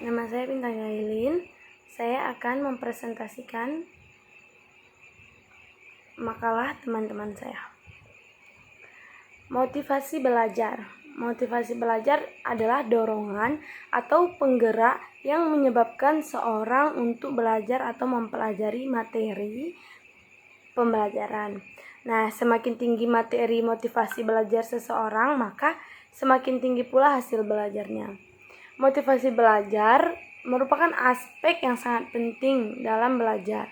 Nama saya Bintang Yailin. Saya akan mempresentasikan makalah teman-teman saya. Motivasi belajar. Motivasi belajar adalah dorongan atau penggerak yang menyebabkan seorang untuk belajar atau mempelajari materi pembelajaran. Nah, semakin tinggi materi motivasi belajar seseorang, maka semakin tinggi pula hasil belajarnya. Motivasi belajar merupakan aspek yang sangat penting dalam belajar.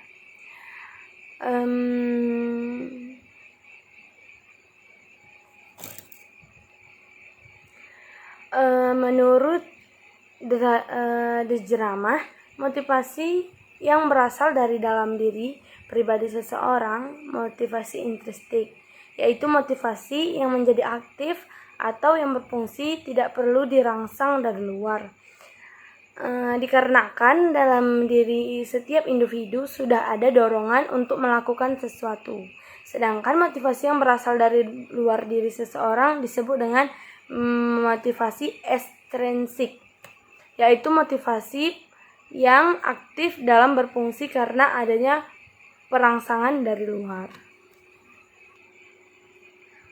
Menurut Djeramah, motivasi yang berasal dari dalam diri pribadi seseorang, motivasi intrinsik, yaitu motivasi yang menjadi aktif atau yang berfungsi, tidak perlu dirangsang dari luar. Dikarenakan dalam diri setiap individu sudah ada dorongan untuk melakukan sesuatu. Sedangkan motivasi yang berasal dari luar diri seseorang disebut dengan motivasi ekstrinsik, yaitu motivasi yang aktif dalam berfungsi karena adanya perangsangan dari luar.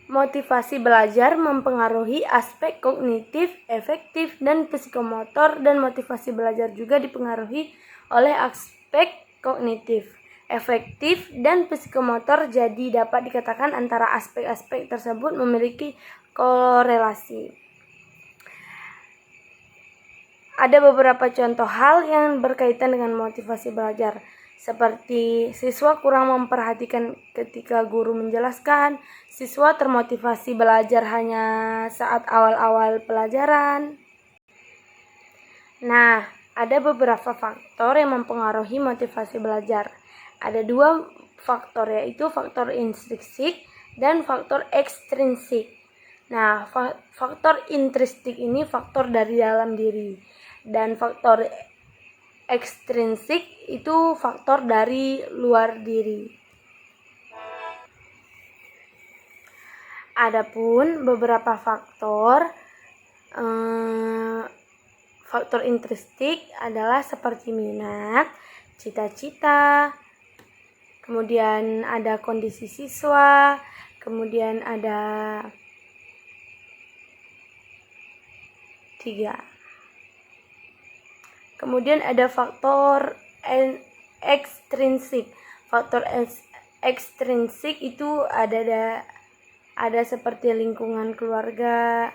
Motivasi belajar mempengaruhi aspek kognitif, efektif, dan psikomotor, dan motivasi belajar juga dipengaruhi oleh aspek kognitif, efektif, dan psikomotor. Jadi dapat dikatakan antara aspek-aspek tersebut memiliki korelasi. Ada beberapa contoh hal yang berkaitan dengan motivasi belajar, seperti siswa kurang memperhatikan ketika guru menjelaskan, siswa termotivasi belajar hanya saat awal-awal pelajaran. Nah, ada beberapa faktor yang mempengaruhi motivasi belajar. Ada dua faktor, yaitu faktor intrinsik dan faktor ekstrinsik. Nah, faktor intrinsik ini faktor dari dalam diri, dan faktor ekstrinsik itu faktor dari luar diri. Adapun beberapa faktor intrinsik adalah seperti minat, cita-cita, kemudian ada kondisi siswa, kemudian ada 3. Kemudian ada faktor ekstrinsik. Faktor ekstrinsik itu ada seperti lingkungan keluarga,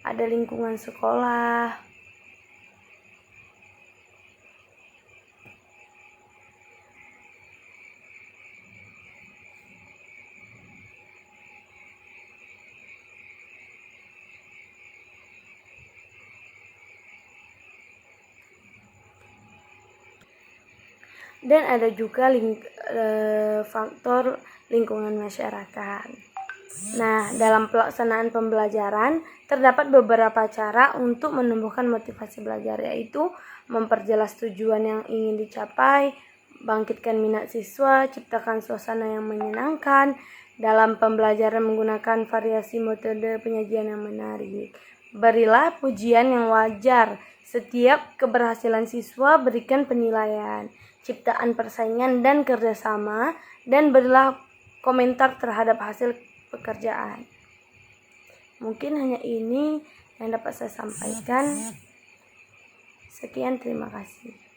ada lingkungan sekolah, dan ada juga faktor lingkungan masyarakat. Nah, dalam pelaksanaan pembelajaran terdapat beberapa cara untuk menumbuhkan motivasi belajar, yaitu memperjelas tujuan yang ingin dicapai, bangkitkan minat siswa, ciptakan suasana yang menyenangkan dalam pembelajaran menggunakan variasi metode penyajian yang menarik. Berilah pujian yang wajar. Setiap keberhasilan siswa berikan penilaian, ciptaan persaingan dan kerjasama, dan berilah komentar terhadap hasil pekerjaan. Mungkin hanya ini yang dapat saya sampaikan. Sekian, terima kasih.